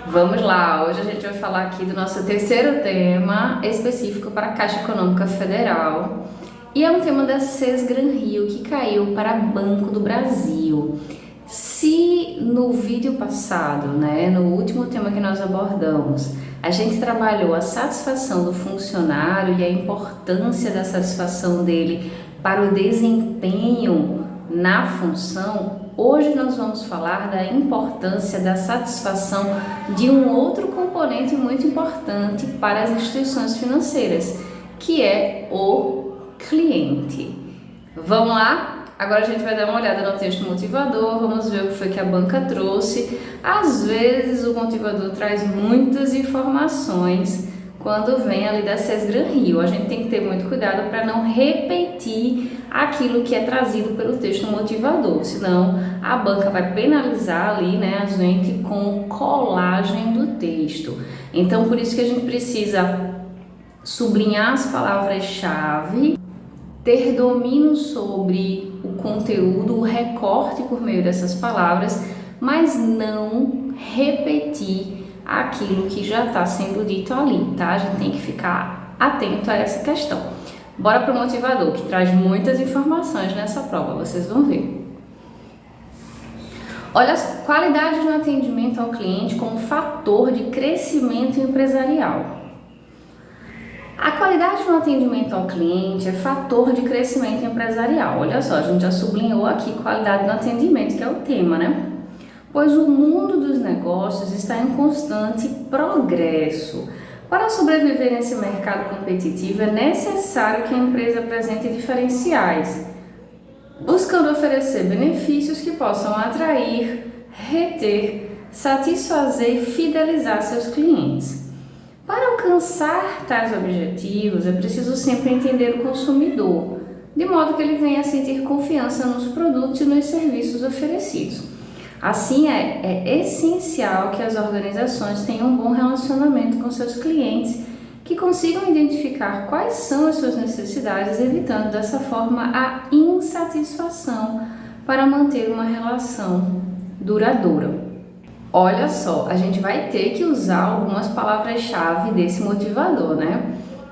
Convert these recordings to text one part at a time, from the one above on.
Vamos lá, hoje a gente vai falar aqui do nosso terceiro tema específico para a Caixa Econômica Federal e é um tema da Sesgran Rio que caiu para Banco do Brasil. Se no vídeo passado, no último tema que nós abordamos, a gente trabalhou a satisfação do funcionário e a importância da satisfação dele para o desempenho na função, hoje nós vamos falar da importância da satisfação de um outro componente muito importante para as instituições financeiras, que é o cliente. Vamos lá? Agora a gente vai dar uma olhada no texto motivador, vamos ver o que foi que a banca trouxe. Às vezes o motivador traz muitas informações quando vem ali da Sesgran Rio. A gente tem que ter muito cuidado para não repetir aquilo que é trazido pelo texto motivador, senão a banca vai penalizar ali, a gente com colagem do texto. Então, por isso que a gente precisa sublinhar as palavras-chave, ter domínio sobre o conteúdo, o recorte por meio dessas palavras, mas não repetir aquilo que já está sendo dito ali, tá? A gente tem que ficar atento a essa questão. Bora para o motivador, que traz muitas informações nessa prova, vocês vão ver. Olha, qualidade no atendimento ao cliente como fator de crescimento empresarial. A qualidade no atendimento ao cliente é fator de crescimento empresarial. Olha só, a gente já sublinhou aqui qualidade no atendimento, que é o tema, Pois o mundo dos negócios está em constante progresso. Para sobreviver nesse mercado competitivo, é necessário que a empresa apresente diferenciais, buscando oferecer benefícios que possam atrair, reter, satisfazer e fidelizar seus clientes. Para alcançar tais objetivos, é preciso sempre entender o consumidor, de modo que ele venha a sentir confiança nos produtos e nos serviços oferecidos. Assim, é essencial que as organizações tenham um bom relacionamento com seus clientes, que consigam identificar quais são as suas necessidades, evitando dessa forma a insatisfação para manter uma relação duradoura. Olha só, a gente vai ter que usar algumas palavras-chave desse motivador,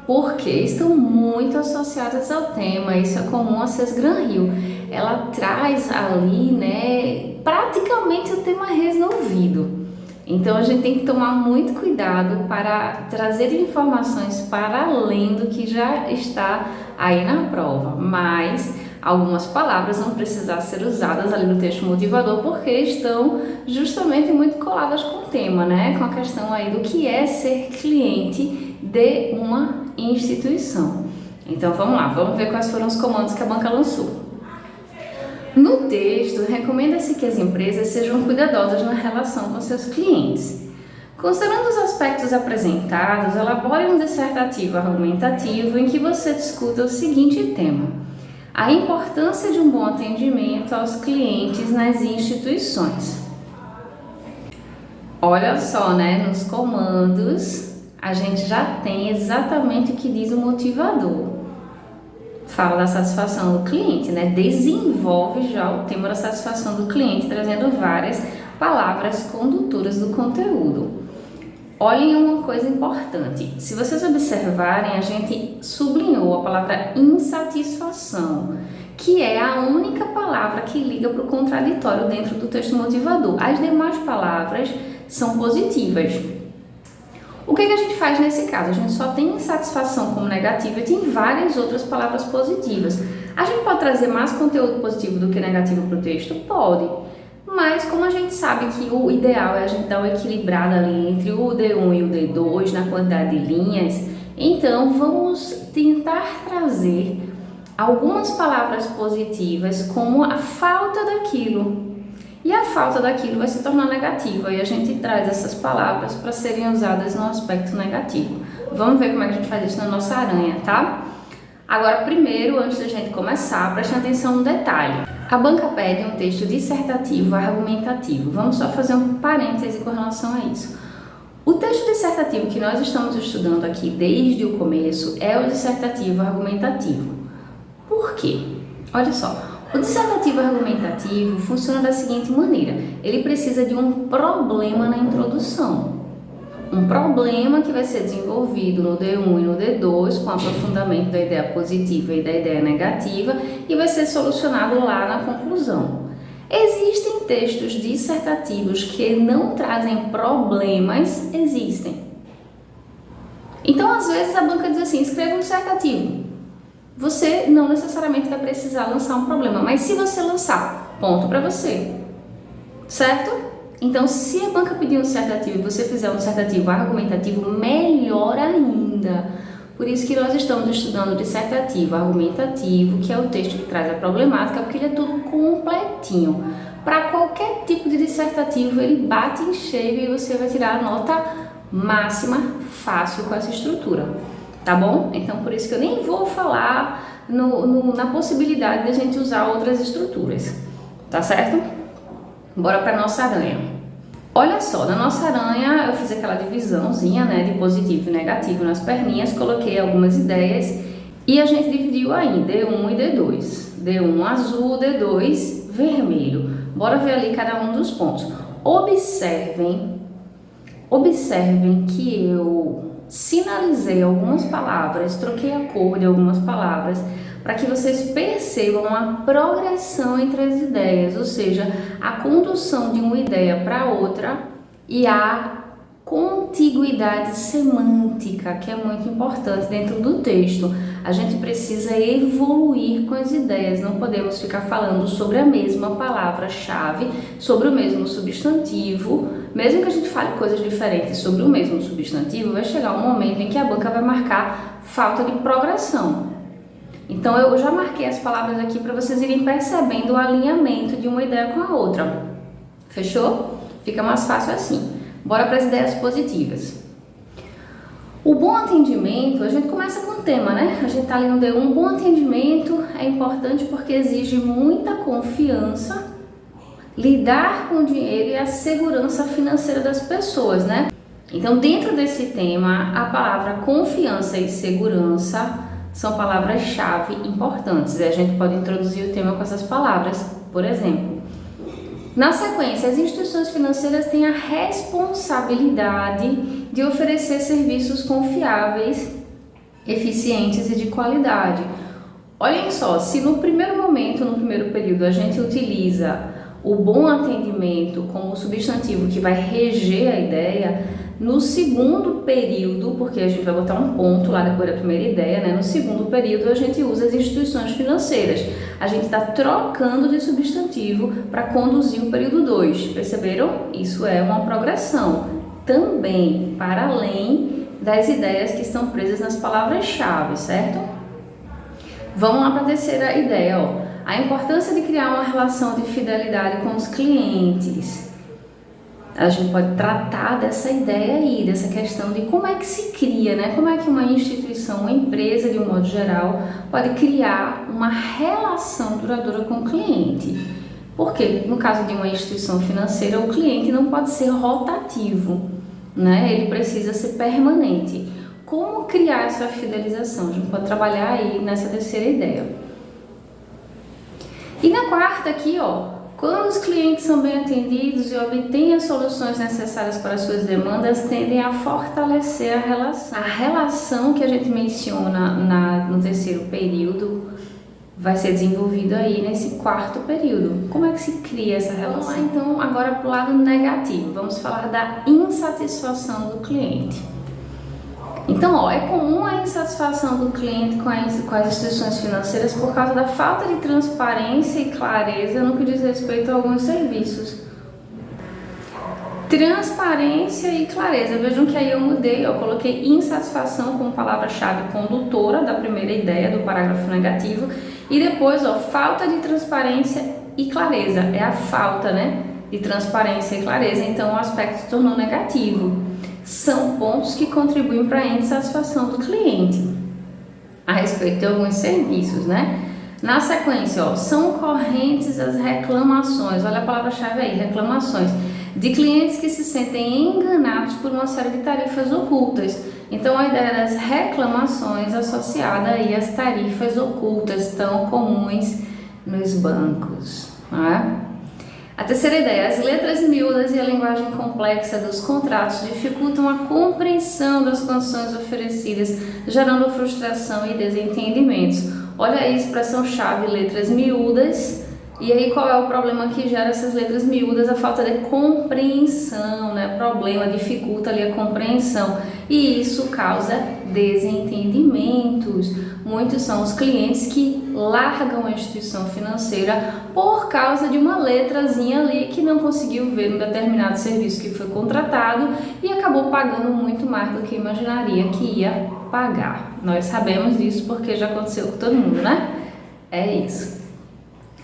Porque estão muito associadas ao tema, isso é comum a Sesgran Rio. Ela traz ali, praticamente o tema resolvido. Então a gente tem que tomar muito cuidado para trazer informações para além do que já está aí na prova, mas algumas palavras vão precisar ser usadas ali no texto motivador porque estão justamente muito coladas com o tema, com a questão aí do que é ser cliente de uma instituição. Então vamos lá, vamos ver quais foram os comandos que a banca lançou. No texto, recomenda-se que as empresas sejam cuidadosas na relação com seus clientes. Considerando os aspectos apresentados, elabore um dissertativo argumentativo em que você discuta o seguinte tema: a importância de um bom atendimento aos clientes nas instituições. Olha só, nos comandos, a gente já tem exatamente o que diz o motivador. Fala da satisfação do cliente, Desenvolve já o tema da satisfação do cliente, trazendo várias palavras condutoras do conteúdo. Olhem uma coisa importante. Se vocês observarem, a gente sublinhou a palavra insatisfação, que é a única palavra que liga para o contraditório dentro do texto motivador. As demais palavras são positivas. O que a gente faz nesse caso? A gente só tem insatisfação como negativa e tem várias outras palavras positivas. A gente pode trazer mais conteúdo positivo do que negativo para o texto? Pode. Mas como a gente sabe que o ideal é a gente dar uma equilibrada ali entre o D1 e o D2 na quantidade de linhas, então vamos tentar trazer algumas palavras positivas como a falta daquilo. E a falta daquilo vai se tornar negativa e a gente traz essas palavras para serem usadas no aspecto negativo. Vamos ver como é que a gente faz isso na nossa aranha, tá? Agora, primeiro, antes da gente começar, preste atenção no detalhe. A banca pede um texto dissertativo argumentativo. Vamos só fazer um parêntese com relação a isso. O texto dissertativo que nós estamos estudando aqui desde o começo é o dissertativo argumentativo. Por quê? Olha só, O dissertativo argumentativo funciona da seguinte maneira: ele precisa de um problema na introdução. Um problema que vai ser desenvolvido no D1 e no D2 com aprofundamento da ideia positiva e da ideia negativa e vai ser solucionado lá na conclusão. Existem textos dissertativos que não trazem problemas? Existem. Então, às vezes, a banca diz assim: escreva um dissertativo. Você não necessariamente vai precisar lançar um problema, mas se você lançar, ponto para você, certo? Então, se a banca pedir um dissertativo e você fizer um dissertativo argumentativo, melhor ainda. Por isso que nós estamos estudando o dissertativo argumentativo, que é o texto que traz a problemática, porque ele é tudo completinho. Para qualquer tipo de dissertativo, ele bate em cheio e você vai tirar a nota máxima fácil com essa estrutura. Tá bom? Então, por isso que eu nem vou falar na possibilidade de a gente usar outras estruturas, tá certo? Bora para nossa aranha. Olha só, na nossa aranha eu fiz aquela divisãozinha, né, de positivo e negativo nas perninhas, coloquei algumas ideias e a gente dividiu aí D1 e D2. D1 azul, D2 vermelho. Bora ver ali cada um dos pontos. Observem que eu sinalizei algumas palavras, troquei a cor de algumas palavras para que vocês percebam a progressão entre as ideias, ou seja, a condução de uma ideia para outra e a contiguidade semântica, que é muito importante dentro do texto. A gente precisa evoluir com as ideias, não podemos ficar falando sobre a mesma palavra-chave, sobre o mesmo substantivo. Mesmo que a gente fale coisas diferentes sobre o mesmo substantivo, vai chegar um momento em que a banca vai marcar falta de progressão. Então eu já marquei as palavras aqui para vocês irem percebendo o alinhamento de uma ideia com a outra. Fechou? Fica mais fácil assim. Bora para as ideias positivas. O bom atendimento, a gente começa com o tema, né? A gente tá ali no D1. Bom atendimento é importante porque exige muita confiança, lidar com o dinheiro e a segurança financeira das pessoas, né? Então, dentro desse tema, a palavra confiança e segurança são palavras-chave importantes. E a gente pode introduzir o tema com essas palavras, por exemplo. Na sequência, as instituições financeiras têm a responsabilidade de oferecer serviços confiáveis, eficientes e de qualidade. Olhem só, se no primeiro momento, no primeiro período, a gente utiliza o bom atendimento como substantivo que vai reger a ideia, no segundo período, porque a gente vai botar um ponto lá depois da primeira ideia, né? No segundo período a gente usa as instituições financeiras. A gente está trocando de substantivo para conduzir o período 2. Perceberam? Isso é uma progressão. Também para além das ideias que estão presas nas palavras-chave, certo? Vamos lá para a terceira ideia, ó. A importância de criar uma relação de fidelidade com os clientes. A gente pode tratar dessa ideia aí, dessa questão de como é que se cria, né? Como é que uma instituição, uma empresa de um modo geral, pode criar uma relação duradoura com o cliente. Porque no caso de uma instituição financeira, o cliente não pode ser rotativo, né? Ele precisa ser permanente. Como criar essa fidelização? A gente pode trabalhar aí nessa terceira ideia. E na quarta aqui, ó. Quando os clientes são bem atendidos e obtêm as soluções necessárias para suas demandas, tendem a fortalecer a relação. A relação que a gente menciona no terceiro período vai ser desenvolvida aí nesse quarto período. Como é que se cria essa relação? Vamos lá, então, agora para o lado negativo. Vamos falar da insatisfação do cliente. Então, ó, é comum a insatisfação do cliente com as instituições financeiras por causa da falta de transparência e clareza no que diz respeito a alguns serviços. Transparência e clareza. Vejam que aí eu mudei, eu coloquei insatisfação como palavra-chave condutora da primeira ideia do parágrafo negativo e depois, ó, falta de transparência e clareza. É a falta, né, de transparência e clareza, então o aspecto se tornou negativo. São pontos que contribuem para a insatisfação do cliente a respeito de alguns serviços, né? Na sequência, ó, são correntes as reclamações, olha a palavra-chave aí, reclamações, de clientes que se sentem enganados por uma série de tarifas ocultas. Então, a ideia das reclamações associada aí às tarifas ocultas tão comuns nos bancos, né? A terceira ideia, as letras miúdas e a linguagem complexa dos contratos dificultam a compreensão das condições oferecidas, gerando frustração e desentendimentos. Olha aí a expressão-chave, letras miúdas. E aí qual é o problema que gera essas letras miúdas? A falta de compreensão, né? Problema, dificulta ali a compreensão e isso causa desentendimentos. Muitos são os clientes que largam a instituição financeira por causa de uma letrazinha ali que não conseguiu ver um determinado serviço que foi contratado e acabou pagando muito mais do que imaginaria que ia pagar. Nós sabemos disso porque já aconteceu com todo mundo, né? É isso.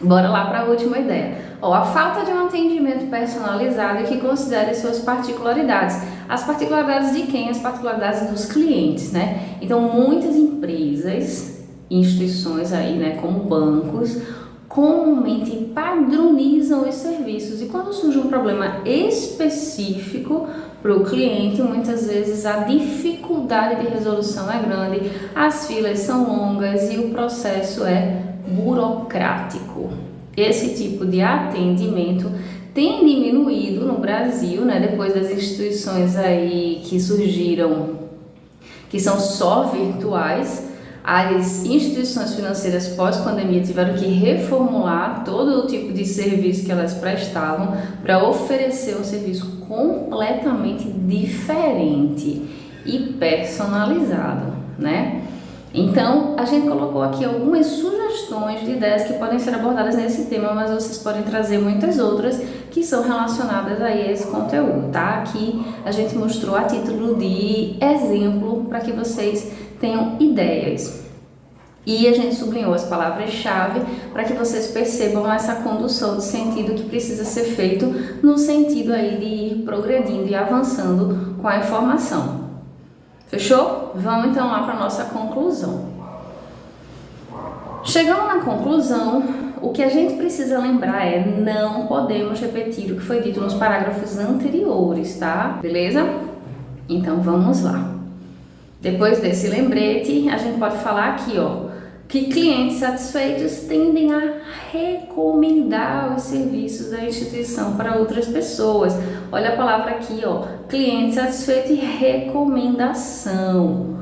Bora lá para a última ideia. A falta de um atendimento personalizado e que considere suas particularidades. As particularidades de quem? As particularidades dos clientes, né? Então, muitas empresas, instituições aí, né, como bancos, comumente padronizam os serviços e quando surge um problema específico para o cliente, muitas vezes a dificuldade de resolução é grande, as filas são longas e o processo é burocrático. Esse tipo de atendimento tem diminuído no Brasil, né, depois das instituições aí que surgiram, que são só virtuais. As instituições financeiras pós-pandemia tiveram que reformular todo o tipo de serviço que elas prestavam para oferecer um serviço completamente diferente e personalizado, né? Então, a gente colocou aqui algumas sugestões de ideias que podem ser abordadas nesse tema, mas vocês podem trazer muitas outras que são relacionadas a esse conteúdo, tá? Aqui a gente mostrou a título de exemplo para que vocês tenham ideias. E a gente sublinhou as palavras-chave para que vocês percebam essa condução de sentido que precisa ser feito no sentido aí de ir progredindo e avançando com a informação. Fechou? Vamos então lá para a nossa conclusão. Chegando na conclusão, o que a gente precisa lembrar é não podemos repetir o que foi dito nos parágrafos anteriores, tá? Beleza? Então vamos lá. Depois desse lembrete, a gente pode falar aqui, que clientes satisfeitos tendem a recomendar os serviços da instituição para outras pessoas. Olha a palavra aqui, cliente satisfeito e recomendação.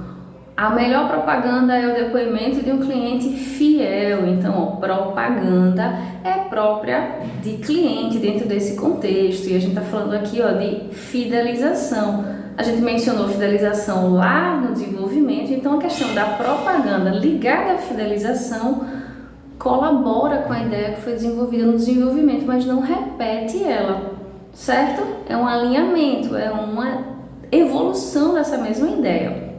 A melhor propaganda é o depoimento de um cliente fiel. Então, propaganda é própria de cliente dentro desse contexto. E a gente está falando aqui, de fidelização. A gente mencionou fidelização lá no desenvolvimento, então a questão da propaganda ligada à fidelização colabora com a ideia que foi desenvolvida no desenvolvimento, mas não repete ela, certo? É um alinhamento, é uma evolução dessa mesma ideia.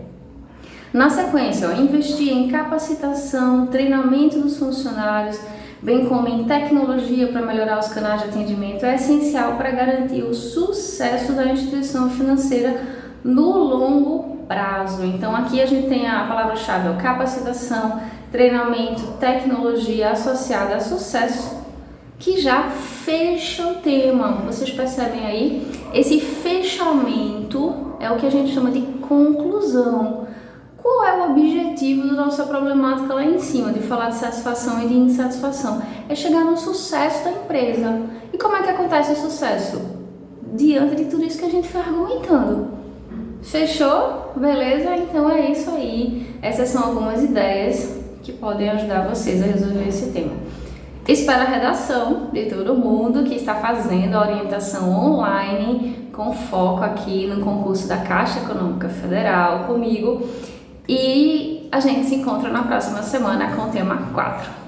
Na sequência, investir em capacitação, treinamento dos funcionários, bem como em tecnologia para melhorar os canais de atendimento, é essencial para garantir o sucesso da instituição financeira no longo prazo. Então, aqui a gente tem a palavra-chave, capacitação, treinamento, tecnologia associada a sucesso, que já fecha o tema. Vocês percebem aí? Esse fechamento é o que a gente chama de conclusão. Qual é o objetivo da nossa problemática lá em cima, de falar de satisfação e de insatisfação? É chegar no sucesso da empresa. E como é que acontece o sucesso? Diante de tudo isso que a gente foi argumentando. Fechou? Beleza? Então é isso aí. Essas são algumas ideias que podem ajudar vocês a resolver esse tema. Espero a redação de todo mundo que está fazendo a orientação online com foco aqui no concurso da Caixa Econômica Federal comigo. E a gente se encontra na próxima semana com o tema 4.